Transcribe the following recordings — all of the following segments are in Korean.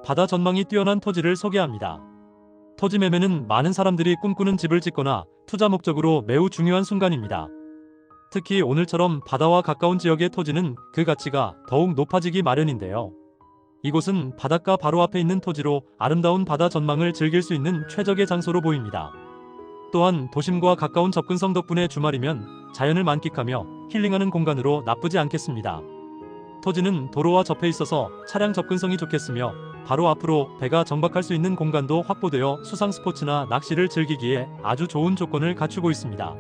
바다 전망이 뛰어난 토지를 소개합니다. 토지 매매는 많은 사람들이 꿈꾸는 집을 짓거나 투자 목적으로 매우 중요한 순간입니다. 특히 오늘처럼 바다와 가까운 지역의 토지는 그 가치가 더욱 높아지기 마련인데요. 이곳은 바닷가 바로 앞에 있는 토지로 아름다운 바다 전망을 즐길 수 있는 최적의 장소로 보입니다. 또한 도심과 가까운 접근성 덕분에 주말이면 자연을 만끽하며 힐링하는 공간으로 나쁘지 않겠습니다. 토지는 도로와 접해 있어서 차량 접근성이 좋겠으며 바로 앞으로 배가 정박할 수 있는 공간도 확보되어 수상 스포츠나 낚시를 즐기기에 아주 좋은 조건을 갖추고 있습니다.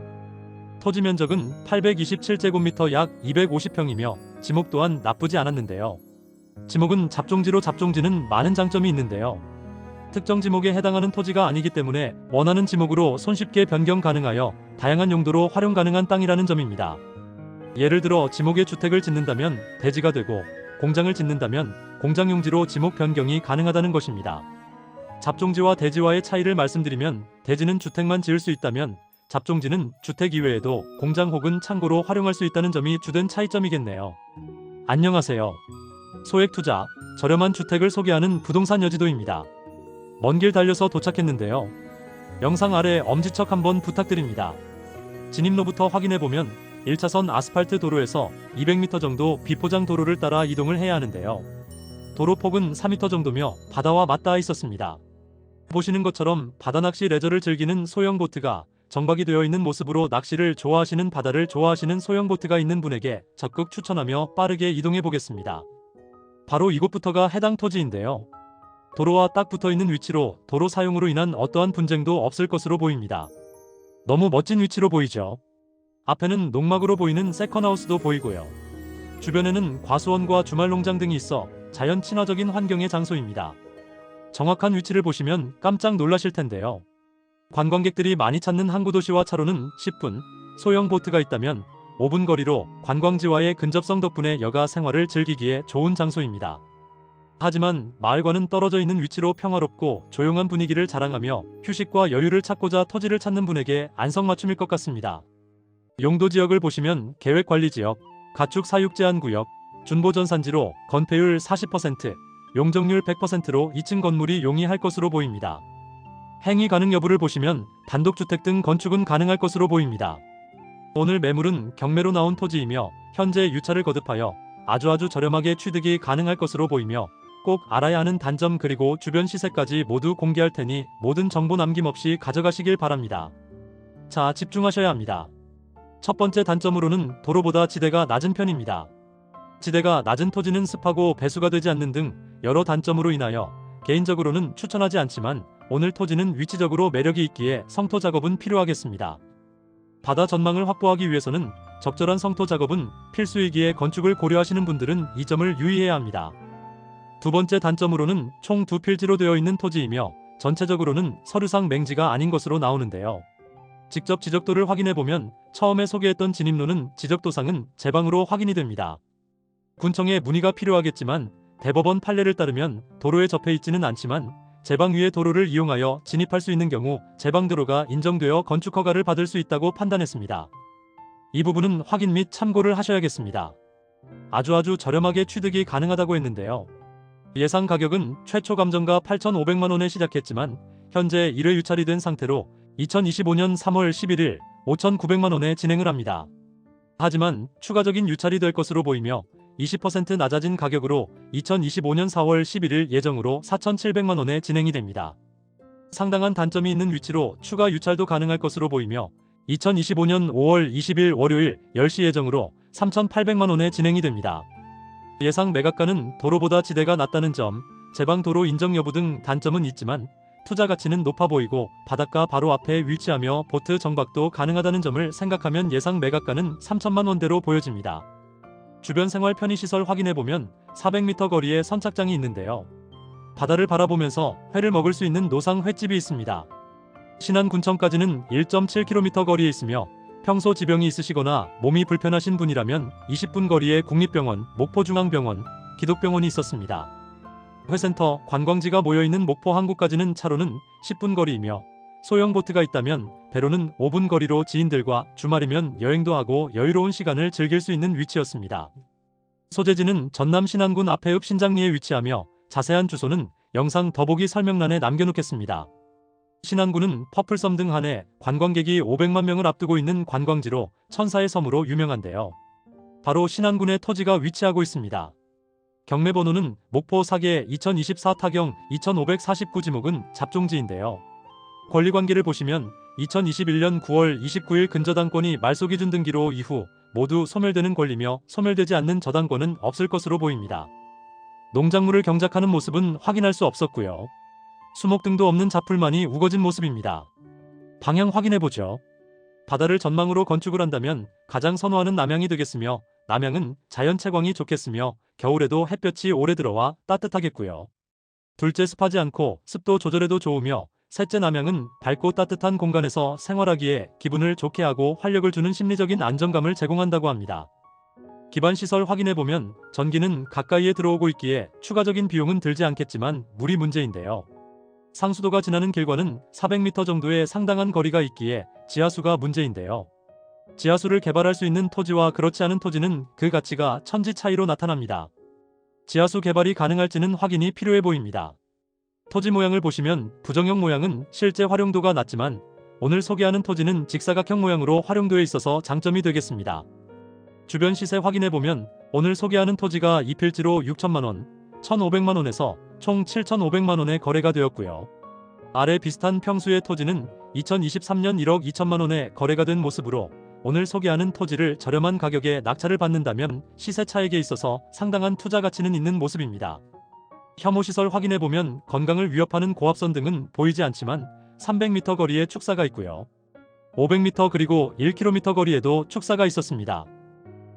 토지 면적은 827제곱미터 약 250평이며 지목 또한 나쁘지 않았는데요. 지목은 잡종지로 잡종지는 많은 장점이 있는데요. 특정 지목에 해당하는 토지가 아니기 때문에 원하는 지목으로 손쉽게 변경 가능하여 다양한 용도로 활용 가능한 땅이라는 점입니다. 예를 들어 지목에 주택을 짓는다면 대지가 되고 공장을 짓는다면 공장용지로 지목 변경이 가능하다는 것입니다. 잡종지와 대지와의 차이를 말씀드리면 대지는 주택만 지을 수 있다면 잡종지는 주택 이외에도 공장 혹은 창고로 활용할 수 있다는 점이 주된 차이점이겠네요. 안녕하세요. 소액 투자, 저렴한 주택을 소개하는 부동산 여지도입니다. 먼 길 달려서 도착했는데요. 영상 아래 엄지척 한번 부탁드립니다. 진입로부터 확인해보면 1차선 아스팔트 도로에서 200m 정도 비포장 도로를 따라 이동을 해야 하는데요. 도로 폭은 4m 정도며 바다와 맞닿아 있었습니다. 보시는 것처럼 바다낚시 레저를 즐기는 소형 보트가 정박이 되어 있는 모습으로 낚시를 좋아하시는 바다를 좋아하시는 소형 보트가 있는 분에게 적극 추천하며 빠르게 이동해 보겠습니다. 바로 이곳부터가 해당 토지인데요. 도로와 딱 붙어있는 위치로 도로 사용으로 인한 어떠한 분쟁도 없을 것으로 보입니다. 너무 멋진 위치로 보이죠? 앞에는 농막으로 보이는 세컨하우스도 보이고요. 주변에는 과수원과 주말농장 등이 있어 자연 친화적인 환경의 장소입니다. 정확한 위치를 보시면 깜짝 놀라실 텐데요. 관광객들이 많이 찾는 항구도시와 차로는 10분, 소형 보트가 있다면 5분 거리로 관광지와의 근접성 덕분에 여가 생활을 즐기기에 좋은 장소입니다. 하지만 마을과는 떨어져 있는 위치로 평화롭고 조용한 분위기를 자랑하며 휴식과 여유를 찾고자 토지를 찾는 분에게 안성맞춤일 것 같습니다. 용도지역을 보시면 계획관리지역, 가축 사육 제한구역, 준보전산지로 건폐율 40%, 용적률 100%로 2층 건물이 용이할 것으로 보입니다. 행위 가능 여부를 보시면 단독주택 등 건축은 가능할 것으로 보입니다. 오늘 매물은 경매로 나온 토지이며 현재 유차를 거듭하여 아주 저렴하게 취득이 가능할 것으로 보이며 꼭 알아야 하는 단점 그리고 주변 시세까지 모두 공개할 테니 모든 정보 남김없이 가져가시길 바랍니다. 자, 집중하셔야 합니다. 첫 번째 단점으로는 도로보다 지대가 낮은 편입니다. 지대가 낮은 토지는 습하고 배수가 되지 않는 등 여러 단점으로 인하여 개인적으로는 추천하지 않지만 오늘 토지는 위치적으로 매력이 있기에 성토 작업은 필요하겠습니다. 바다 전망을 확보하기 위해서는 적절한 성토 작업은 필수이기에 건축을 고려하시는 분들은 이 점을 유의해야 합니다. 두 번째 단점으로는 총 2필지로 되어 있는 토지이며 전체적으로는 서류상 맹지가 아닌 것으로 나오는데요. 직접 지적도를 확인해보면 처음에 소개했던 진입로는 지적도상은 제방으로 확인이 됩니다. 군청에 문의가 필요하겠지만 대법원 판례를 따르면 도로에 접해 있지는 않지만 제방 위의 도로를 이용하여 진입할 수 있는 경우 제방도로가 인정되어 건축허가를 받을 수 있다고 판단했습니다. 이 부분은 확인 및 참고를 하셔야겠습니다. 아주 저렴하게 취득이 가능하다고 했는데요. 예상 가격은 최초 감정가 8,500만원에 시작했지만 현재 1회 유찰이 된 상태로 2025년 3월 11일 5,900만원에 진행을 합니다. 하지만 추가적인 유찰이 될 것으로 보이며 20% 낮아진 가격으로 2025년 4월 11일 예정으로 4,700만원에 진행이 됩니다. 상당한 단점이 있는 위치로 추가 유찰도 가능할 것으로 보이며 2025년 5월 20일 월요일 10시 예정으로 3,800만원에 진행이 됩니다. 예상 매각가는 도로보다 지대가 낮다는 점, 제방도로 인정 여부 등 단점은 있지만 투자 가치는 높아 보이고 바닷가 바로 앞에 위치하며 보트 정박도 가능하다는 점을 생각하면 예상 매각가는 3천만원대로 보여집니다. 주변 생활 편의시설 확인해보면 400m 거리에 선착장이 있는데요. 바다를 바라보면서 회를 먹을 수 있는 노상 횟집이 있습니다. 신안군청까지는 1.7km 거리에 있으며 평소 지병이 있으시거나 몸이 불편하신 분이라면 20분 거리에 국립병원, 목포중앙병원, 기독병원이 있었습니다. 회센터, 관광지가 모여있는 목포 항구까지는 차로는 10분 거리이며 소형 보트가 있다면 배로는 5분 거리로 지인들과 주말이면 여행도 하고 여유로운 시간을 즐길 수 있는 위치였습니다. 소재지는 전남 신안군 앞해읍 신장리에 위치하며 자세한 주소는 영상 더보기 설명란에 남겨놓겠습니다. 신안군은 퍼플섬 등 한해 관광객이 500만 명을 앞두고 있는 관광지로 천사의 섬으로 유명한데요. 바로 신안군의 토지가 위치하고 있습니다. 경매번호는 목포 사계 2024 타경 2549 지목은 잡종지인데요. 권리관계를 보시면 2021년 9월 29일 근저당권이 말소기준 등기로 이후 모두 소멸되는 권리며 소멸되지 않는 저당권은 없을 것으로 보입니다. 농작물을 경작하는 모습은 확인할 수 없었고요. 수목 등도 없는 잡풀만이 우거진 모습입니다. 방향 확인해보죠. 바다를 전망으로 건축을 한다면 가장 선호하는 남향이 되겠으며 남향은 자연 채광이 좋겠으며 겨울에도 햇볕이 오래 들어와 따뜻하겠고요. 둘째, 습하지 않고 습도 조절에도 좋으며 셋째, 남향은 밝고 따뜻한 공간에서 생활하기에 기분을 좋게 하고 활력을 주는 심리적인 안정감을 제공한다고 합니다. 기반시설 확인해보면 전기는 가까이에 들어오고 있기에 추가적인 비용은 들지 않겠지만 물이 문제인데요. 상수도가 지나는 길과는 400m 정도의 상당한 거리가 있기에 지하수가 문제인데요. 지하수를 개발할 수 있는 토지와 그렇지 않은 토지는 그 가치가 천지 차이로 나타납니다. 지하수 개발이 가능할지는 확인이 필요해 보입니다. 토지 모양을 보시면 부정형 모양은 실제 활용도가 낮지만 오늘 소개하는 토지는 직사각형 모양으로 활용도에 있어서 장점이 되겠습니다. 주변 시세 확인해보면 오늘 소개하는 토지가 2필지로 6천만원, 1,500만원에서 총 7,500만원에 거래가 되었고요. 아래 비슷한 평수의 토지는 2023년 1억 2천만원에 거래가 된 모습으로 오늘 소개하는 토지를 저렴한 가격에 낙찰을 받는다면 시세 차익에 있어서 상당한 투자 가치는 있는 모습입니다. 혐오시설 확인해보면 건강을 위협하는 고압선 등은 보이지 않지만 300m 거리에 축사가 있고요. 500m 그리고 1km 거리에도 축사가 있었습니다.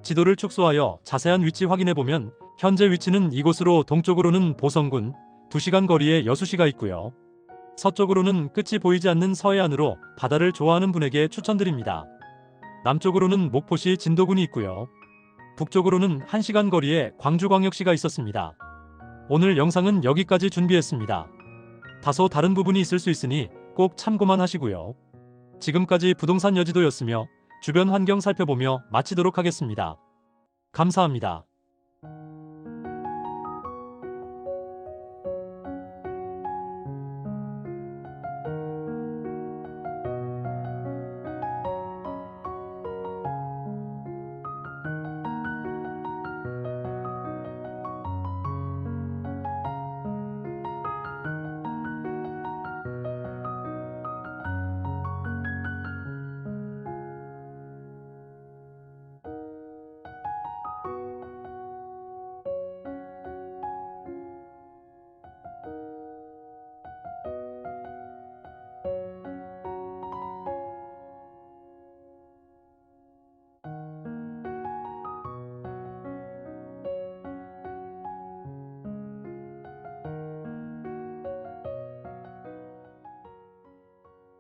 지도를 축소하여 자세한 위치 확인해보면 현재 위치는 이곳으로 동쪽으로는 보성군, 2시간 거리에 여수시가 있고요. 서쪽으로는 끝이 보이지 않는 서해안으로 바다를 좋아하는 분에게 추천드립니다. 남쪽으로는 목포시 진도군이 있고요. 북쪽으로는 1시간 거리에 광주광역시가 있었습니다. 오늘 영상은 여기까지 준비했습니다. 다소 다른 부분이 있을 수 있으니 꼭 참고만 하시고요. 지금까지 부동산 여지도였으며 주변 환경 살펴보며 마치도록 하겠습니다. 감사합니다.